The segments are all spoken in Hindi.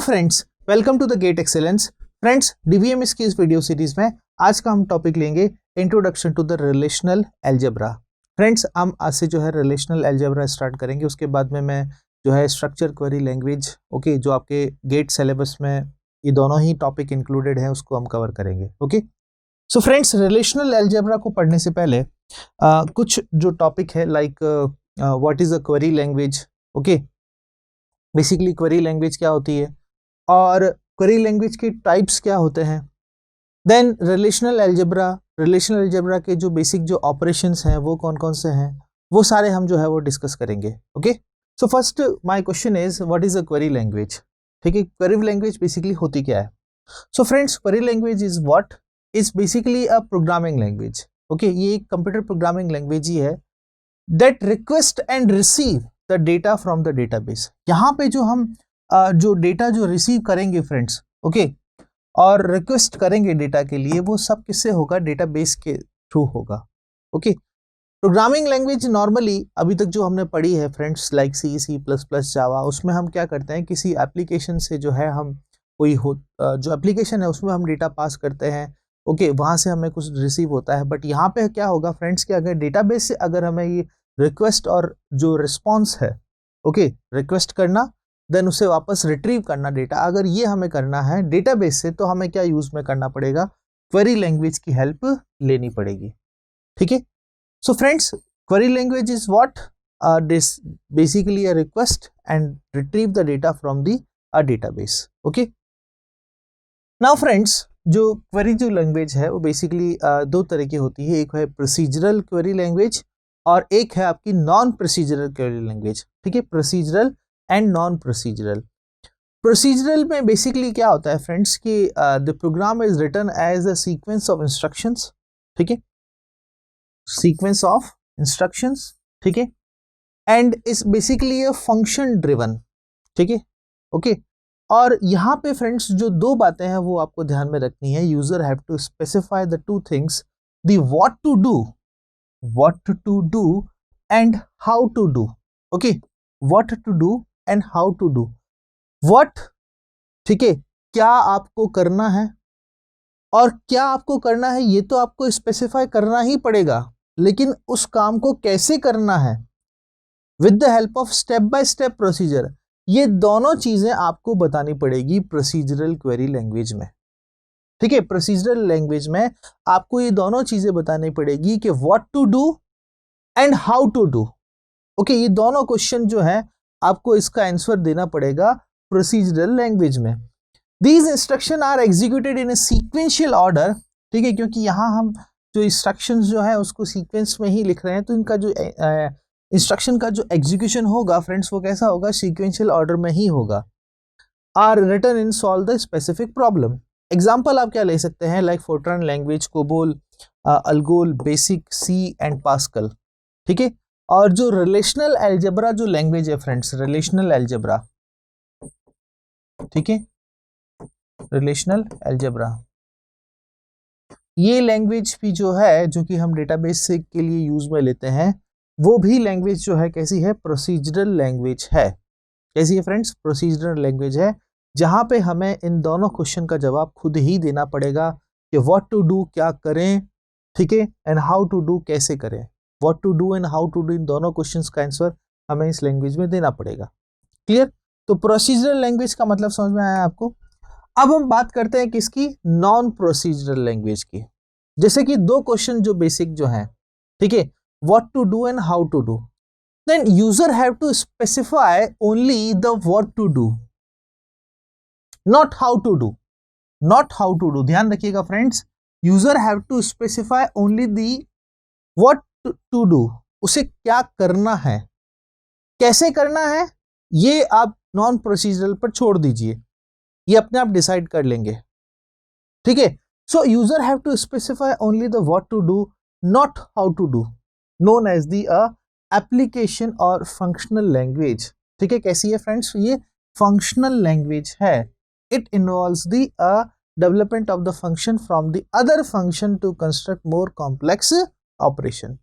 Friends, welcome to the GATE excellence. Friends, DVMS की इस वीडियो सीरीज में आज का हम टॉपिक लेंगे introduction to the relational algebra. Friends, हम आज से जो है रिलेशनल अलजेब्रा स्टार्ट करेंगे। उसके बाद में मैं जो है स्ट्रक्चर क्वेरी लैंग्वेज, ओके, जो आपके गेट सिलेबस में ये दोनों ही टॉपिक इंक्लूडेड है, उसको हम कवर करेंगे। Okay, so friends, relational algebra को पढ़ने से पहले कुछ जो टॉपिक है like what is a query language. Okay, basically query language क्या होती है और क्वेरी लैंग्वेज के टाइप्स क्या होते हैं। देन रिलेशनल अलजेब्रा के जो बेसिक जो ऑपरेशंस हैं वो कौन कौन से हैं, वो सारे हम जो है वो डिस्कस करेंगे। Okay, so first my question is what is a query language. ठीक है, क्वेरी लैंग्वेज बेसिकली होती क्या है। So friends, query language is what is basically a programming language. Okay, ये एक कंप्यूटर प्रोग्रामिंग लैंग्वेज ही है that request and receive the data from the database. यहाँ पे जो हम जो डेटा जो रिसीव करेंगे फ्रेंड्स, ओके, और रिक्वेस्ट करेंगे डेटा के लिए, वो सब किससे होगा, डेटाबेस के थ्रू होगा। ओके, प्रोग्रामिंग लैंग्वेज नॉर्मली अभी तक जो हमने पढ़ी है फ्रेंड्स, लाइक C++, जावा, उसमें हम क्या करते हैं, किसी एप्लीकेशन से जो है हम जो एप्लीकेशन है उसमें हम डेटा पास करते हैं। ओके, वहां से हमें कुछ रिसीव होता है। बट यहाँ पे क्या होगा फ्रेंड्स कि अगर डेटाबेस से अगर हमें ये रिक्वेस्ट और जो रिस्पॉन्स है, ओके, रिक्वेस्ट करना देन उसे वापस रिट्रीव करना डेटा, अगर ये हमें करना है डेटाबेस से, तो हमें क्या यूज में करना पड़ेगा, क्वेरी लैंग्वेज की हेल्प लेनी पड़ेगी। ठीक है, so friends, query language is what this basically a request and retrieve the data from the database. Okay, now friends, जो क्वेरी जो लैंग्वेज है वो बेसिकली दो तरह की होती है। एक है प्रोसीजरल क्वेरी लैंग्वेज और एक है आपकी नॉन प्रोसीजरल क्वेरी लैंग्वेज। ठीक है, procedural and non procedural. Procedural में बेसिकली क्या होता है फ्रेंड्स कि the program is written as a sequence of instructions. ठीक है, सीक्वेंस ऑफ इंस्ट्रक्शंस। ठीक है, and is basically a function driven. ठीक है, ओके, और यहाँ पे फ्रेंड्स जो दो बातें हैं वो आपको ध्यान में रखनी है। User have to specify the two things, the what to do and how to do. Okay, what to do and how to do. What, ठीक है, क्या आपको करना है, और क्या आपको करना है ये तो आपको स्पेसिफाई करना ही पड़ेगा, लेकिन उस काम को कैसे करना है with the help of step by step procedure, ये दोनों चीजें आपको बतानी पड़ेगी प्रोसीजरल क्वेरी लैंग्वेज में। ठीक है, प्रोसीजरल लैंग्वेज में आपको ये दोनों चीजें बतानी पड़ेगी कि what to do and how to do. Okay, ये दोनों क्वेश्चन जो है आपको इसका आंसर देना पड़ेगा प्रोसीजरल लैंग्वेज में। These instruction are executed in a sequential order. ठीक है, क्योंकि यहाँ हम जो इंस्ट्रक्शंस जो है उसको सीक्वेंस में ही लिख रहे हैं, तो इनका जो इंस्ट्रक्शन का जो एग्जीक्यूशन होगा फ्रेंड्स वो कैसा होगा, सीक्वेंशियल ऑर्डर में ही होगा। Are written in solve the specific problem. Example आप क्या ले सकते हैं, like Fortran language, COBOL, ALGOL, BASIC, C and Pascal. ठीक है, और जो रिलेशनल अलजेब्रा जो लैंग्वेज है फ्रेंड्स, रिलेशनल अलजेब्रा, ठीक है, रिलेशनल अलजेब्रा, ये लैंग्वेज भी जो है जो कि हम डेटाबेस से के लिए यूज में लेते हैं, वो भी लैंग्वेज जो है कैसी है, प्रोसीजरल लैंग्वेज है। कैसी है फ्रेंड्स, प्रोसीजरल लैंग्वेज है, जहां पे हमें इन दोनों क्वेश्चन का जवाब खुद ही देना पड़ेगा कि व्हाट टू डू क्या करें, ठीक है, एंड हाउ टू डू कैसे करें। What to do and how to do, इन दोनों क्वेश्चंस का आंसर हमें इस लैंग्वेज में देना पड़ेगा। क्लियर, तो प्रोसीजरल लैंग्वेज का मतलब समझ में आया आपको। अब हम बात करते हैं किसकी, नॉन प्रोसीजरल लैंग्वेज की। जैसे कि दो क्वेश्चन जो बेसिक जो हैं, ठीक है, what to do and how to do, then user have to specify only the what to do, not how to do, not how to do. ध्यान रखिएगा friends, user have to specify only the what to do, उसे क्या करना है, कैसे करना है, ये आप नॉन प्रोसीजरल पर छोड़ दीजिए, ये अपने आप डिसाइड कर लेंगे। ठीक है, so user have to specify only the what to do, not how to do, known as the application और फंक्शनल लैंग्वेज। ठीक है, कैसी है फ्रेंड्स, ये फंक्शनल लैंग्वेज है। It involves the development of the function from the other function to construct more complex operation.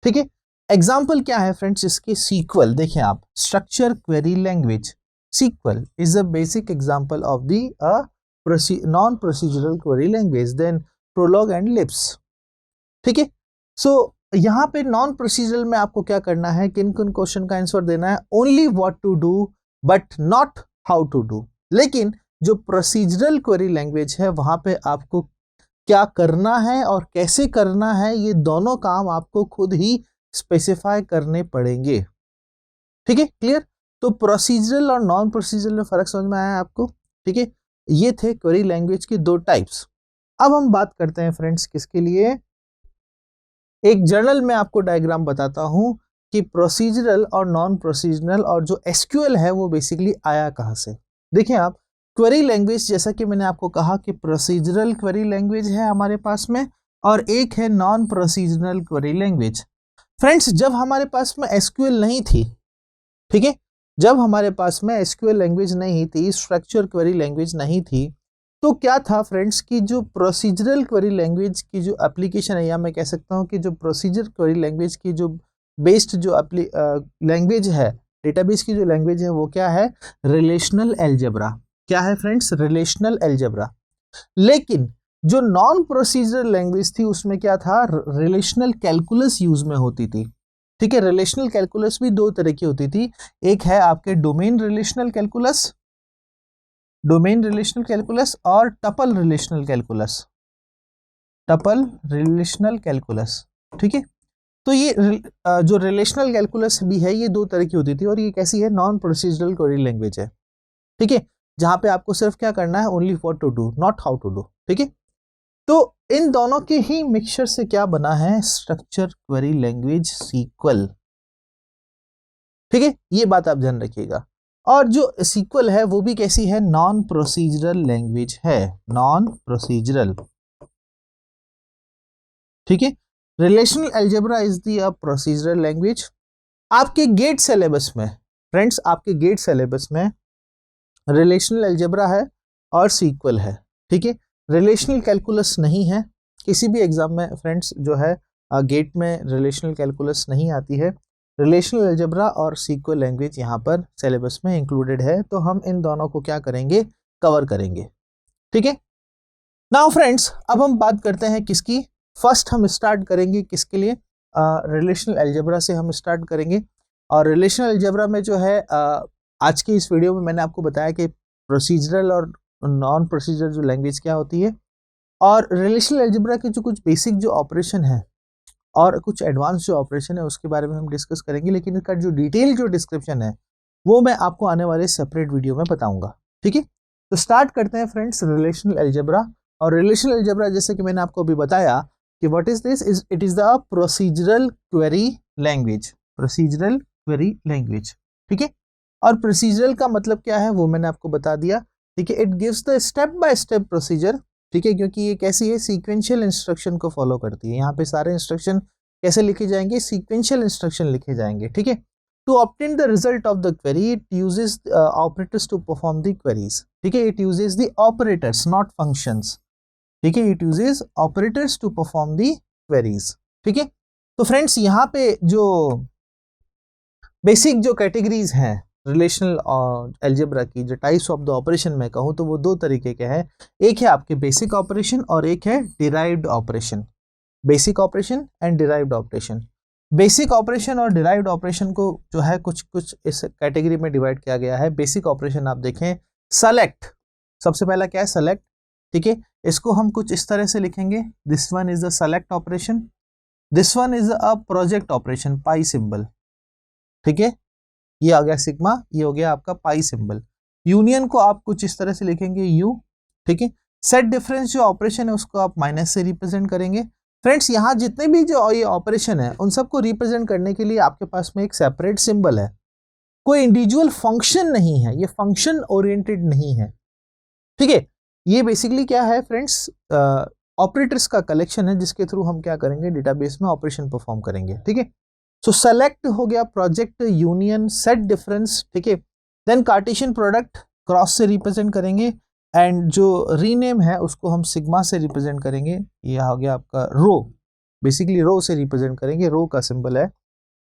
ठीक है, एग्जाम्पल क्या है फ्रेंड्स इसके, सीक्वल देखें आप, structure query language, SQL is a basic example of the non-procedural query language, then Prolog and Lisp. ठीक है, सो यहाँ पे नॉन प्रोसीजरल में आपको क्या करना है, किन किन क्वेश्चन का आंसर देना है, only what to do but not how to do. लेकिन जो प्रोसीजरल क्वेरी लैंग्वेज है वहां पे आपको क्या करना है और कैसे करना है, ये दोनों काम आपको खुद ही स्पेसिफाई करने पड़ेंगे। ठीक है, क्लियर। तो प्रोसीजरल और नॉन प्रोसीजरल में फर्क समझ में आया आपको। ठीक है, ये थे क्वेरी लैंग्वेज की दो टाइप्स। अब हम बात करते हैं फ्रेंड्स किसके लिए, एक जर्नल में आपको डायग्राम बताता हूं कि प्रोसीजरल और नॉन प्रोसीजरल और जो एसक्यूएल है वो बेसिकली आया कहां से। देखिए आप, क्वेरी लैंग्वेज जैसा कि मैंने आपको कहा कि प्रोसीजरल क्वेरी लैंग्वेज है हमारे पास में और एक है non procedural query language. Friends जब हमारे पास में एसक्यूएल नहीं थी, ठीक है, जब हमारे पास में एसक्यूएल लैंग्वेज नहीं थी, स्ट्रक्चर क्वेरी लैंग्वेज नहीं थी, तो क्या था फ्रेंड्स की जो प्रोसीजरल क्वेरी लैंग्वेज की जो एप्लीकेशन है, या मैं कह सकता हूं कि जो प्रोसीजर क्वेरी लैंग्वेज की जो बेस्ड जो लैंग्वेज है, डेटाबेस की जो लैंग्वेज है वो क्या है, रिलेशनल अलजेब्रा। क्या है फ्रेंड्स, रिलेशनल अलजेब्रा। लेकिन जो नॉन प्रोसीजरल लैंग्वेज थी उसमें क्या था, रिलेशनल कैलकुलस यूज में होती थी। ठीक है, रिलेशनल कैलकुलस भी दो तरह की होती थी, एक है आपके domain relational calculus, domain relational calculus, और tuple relational calculus, tuple relational calculus. ठीक है, तो ये जो रिलेशनल कैलकुलस भी है ये दो तरह की होती थी और ये कैसी है, नॉन प्रोसीजरल क्वेरी लैंग्वेज है। ठीक है, जहां पे आपको सिर्फ क्या करना है, only what to do not how to do. ठीक है, तो इन दोनों के ही मिक्सचर से क्या बना है, स्ट्रक्चर क्वेरी लैंग्वेज सीक्वल। ठीक है, ये बात आप ध्यान रखिएगा। और जो सीक्वल है वो भी कैसी है, नॉन प्रोसीजरल लैंग्वेज है, नॉन प्रोसीजरल। ठीक है, relational algebra is the procedural language. आपके गेट सिलेबस में फ्रेंड्स, आपके गेट सिलेबस में रिलेशनल अलजेब्रा है और सीक्वल है। ठीक है, रिलेशनल कैलकुलस नहीं है, किसी भी एग्जाम में फ्रेंड्स जो है गेट में रिलेशनल कैलकुलस नहीं आती है। रिलेशनल अलजेब्रा और सीक्वल लैंग्वेज यहाँ पर सिलेबस में इंक्लूडेड है, तो हम इन दोनों को क्या करेंगे, कवर करेंगे। ठीक है, नाउ फ्रेंड्स अब हम बात करते हैं किसकी, फर्स्ट हम स्टार्ट करेंगे किसके लिए, रिलेशनल अलजेब्रा से हम स्टार्ट करेंगे। और रिलेशनल अलजेब्रा में जो है आज की इस वीडियो में मैंने आपको बताया कि प्रोसीजरल और नॉन प्रोसीजरल जो लैंग्वेज क्या होती है, और रिलेशनल अलजेब्रा के जो कुछ बेसिक जो ऑपरेशन है और कुछ एडवांस जो ऑपरेशन है उसके बारे में हम डिस्कस करेंगे, लेकिन इसका जो डिटेल जो डिस्क्रिप्शन है वो मैं आपको आने वाले सेपरेट वीडियो में बताऊंगा। ठीक है, तो स्टार्ट करते हैं फ्रेंड्स रिलेशनल अलजेब्रा। और रिलेशनल अलजेब्रा जैसे कि मैंने आपको अभी बताया कि what is this, is it is the procedural query language, procedural query language. ठीक है, और प्रोसीजरल का मतलब क्या है वो मैंने आपको बता दिया। ठीक है, it gives the step by step procedure. ठीक है, क्योंकि ये कैसी है, सीक्वेंशियल इंस्ट्रक्शन को फॉलो करती है। यहाँ पे सारे इंस्ट्रक्शन कैसे लिखे जाएंगे, सीक्वेंशियल इंस्ट्रक्शन लिखे जाएंगे। ठीक है, to obtain the result of the query it uses operators to perform the queries. ठीक है, it uses the operators not functions. ठीक है, it uses operators to perform the queries. ठीक है, तो फ्रेंड्स यहाँ पे जो बेसिक जो कैटेगरीज हैं रिलेशनल अलजेब्रा की, जो टाइप्स ऑफ द ऑपरेशन में कहूँ तो वो दो तरीके के हैं, एक है आपके बेसिक ऑपरेशन और एक है derived operation. Basic operation and derived operation. Basic operation और डिराइव्ड ऑपरेशन को जो है कुछ कुछ इस कैटेगरी में डिवाइड किया गया है। बेसिक ऑपरेशन आप देखें, सेलेक्ट, सबसे पहला क्या है, सेलेक्ट। ठीक है, इसको हम कुछ इस तरह से लिखेंगे, this one is the select operation, this one is a project operation, pi symbol. ठीक है, ये आ गया सिग्मा, ये हो गया आपका पाई सिंबल। यूनियन को आप कुछ इस तरह से लिखेंगे, यू। ठीक है, सेट डिफरेंस जो ऑपरेशन है उसको आप माइनस से रिप्रेजेंट करेंगे। फ्रेंड्स यहाँ जितने भी जो ये ऑपरेशन है उन सबको रिप्रेजेंट करने के लिए आपके पास में एक सेपरेट सिंबल है, कोई इंडिविजुअल फंक्शन नहीं है, ये फंक्शन ओरिएंटेड नहीं है। ठीक है, ये बेसिकली क्या है फ्रेंड्स, ऑपरेटर्स का कलेक्शन है जिसके थ्रू हम क्या करेंगे, डेटाबेस में ऑपरेशन परफॉर्म करेंगे। ठीक है, सो सेलेक्ट हो गया, प्रोजेक्ट, यूनियन, सेट डिफरेंस। ठीक है, देन कार्टेशियन प्रोडक्ट क्रॉस से रिप्रेजेंट करेंगे, एंड जो रीनेम है उसको हम सिग्मा से रिप्रेजेंट करेंगे। ये हो गया आपका रो, बेसिकली रो से रिप्रेजेंट करेंगे, रो का सिंबल है।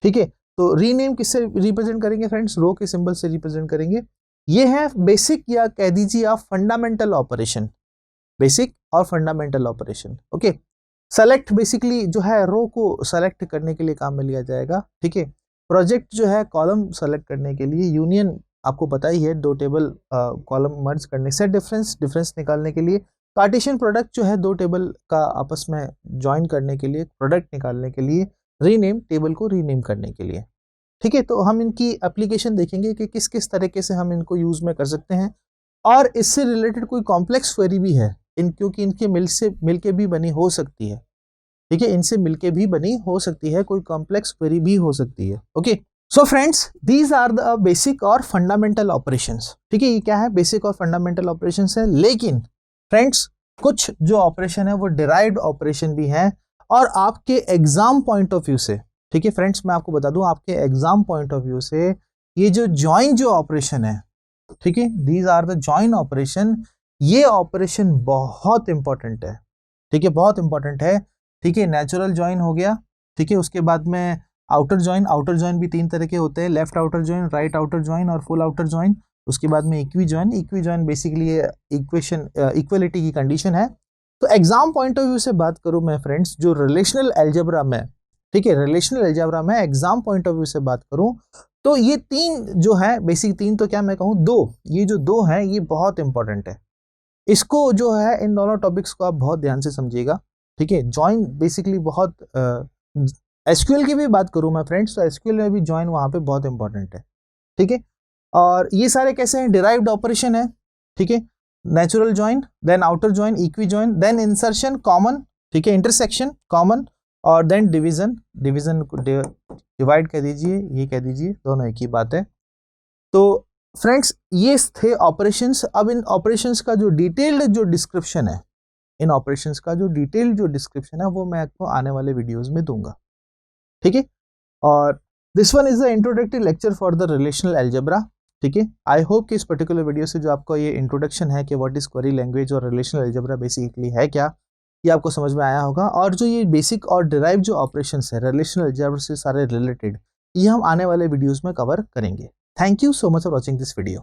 ठीक है, तो रीनेम किससे रिप्रेजेंट करेंगे फ्रेंड्स, रो के सिंबल से रिप्रेजेंट करेंगे। ये है बेसिक या कह दीजिए आप फंडामेंटल ऑपरेशन, बेसिक और fundamental operation. Okay, select basically जो है रो को सेलेक्ट करने के लिए काम में लिया जाएगा। ठीक है, प्रोजेक्ट जो है कॉलम सेलेक्ट करने के लिए, यूनियन आपको पता ही है दो टेबल कॉलम मर्ज करने से, डिफरेंस निकालने के लिए, कार्टेशियन प्रोडक्ट जो है दो टेबल का आपस में ज्वाइन करने के लिए, प्रोडक्ट निकालने के लिए, रीनेम टेबल को रीनेम करने के लिए। ठीक है, तो हम इनकी एप्लीकेशन देखेंगे कि किस किस तरीके से हम इनको यूज में कर सकते हैं, और इससे रिलेटेड कोई कॉम्प्लेक्स क्वेरी भी है क्योंकि इनके मिलके भी बनी हो सकती है। ठीक है, इनसे मिलके भी बनी हो सकती है, कोई कॉम्प्लेक्स क्वेरी भी हो सकती है। Okay, so friends these are the basic और फंडामेंटल ऑपरेशंस। ठीक है, ये क्या है, बेसिक और फंडामेंटल ऑपरेशंस है। लेकिन फ्रेंड्स कुछ जो ऑपरेशन है वो डिराइव्ड ऑपरेशन भी है, और आपके एग्जाम पॉइंट ऑफ व्यू से, ठीक है फ्रेंड्स, मैं आपको बता दूं आपके एग्जाम पॉइंट ऑफ व्यू से ये जो ज्वाइन जो ऑपरेशन है, ठीक है, these are the join operation, ये ऑपरेशन बहुत इंपॉर्टेंट है। ठीक है, बहुत इंपॉर्टेंट है। ठीक है, नेचुरल ज्वाइन हो गया। ठीक है, उसके बाद में आउटर ज्वाइन भी तीन तरह के होते हैं, left outer join, right outer join और फुल आउटर ज्वाइन। उसके बाद में इक्वी ज्वाइन बेसिकली इक्वलिटी की कंडीशन है। तो एग्जाम पॉइंट ऑफ व्यू से बात करूं मैं फ्रेंड्स, जो रिलेशनल अलजेब्रा में, ठीक है, रिलेशनल अलजेब्रा में एग्जाम पॉइंट ऑफ व्यू से बात करूं तो ये तीन जो है, बेसिक तीन तो क्या मैं कहूं दो, ये जो दो हैं ये बहुत इंपॉर्टेंट है। इसको जो है इन दोनों टॉपिक्स को आप बहुत ध्यान से समझिएगा। ठीक है, ज्वाइन बेसिकली बहुत एसक्यूएल की भी बात करूं मैं फ्रेंड्स, तो एसक्यूएल में भी ज्वाइन वहां पे बहुत इंपॉर्टेंट है। ठीक है, और ये सारे कैसे हैं, डिराइव्ड ऑपरेशन है। ठीक है, natural join, then outer join, equi join, then insertion common, ठीक है, इंटरसेक्शन कॉमन, और देन डिवीजन डिवाइड कह दीजिए, ये कह दीजिए, दोनों एक ही बात है। तो फ्रेंड्स ये थे ऑपरेशंस। अब इन ऑपरेशंस का जो डिटेल्ड जो डिस्क्रिप्शन है, इन ऑपरेशंस का जो डिटेल्ड जो डिस्क्रिप्शन है वो मैं आपको आने वाले वीडियोस में दूंगा। ठीक है, और this one is the introductory lecture for the relational algebra. ठीक है, आई होप कि इस पर्टिकुलर वीडियो से जो आपको ये इंट्रोडक्शन है कि व्हाट इज क्वेरी लैंग्वेज और रिलेशनल अलजेब्रा बेसिकली है क्या, ये आपको समझ में आया होगा। और जो ये बेसिक और डिराइव जो ऑपरेशंस है रिलेशनल अलजेब्रा से सारे रिलेटेड, ये हम आने वाले वीडियोस में कवर करेंगे। Thank you so much for watching this video.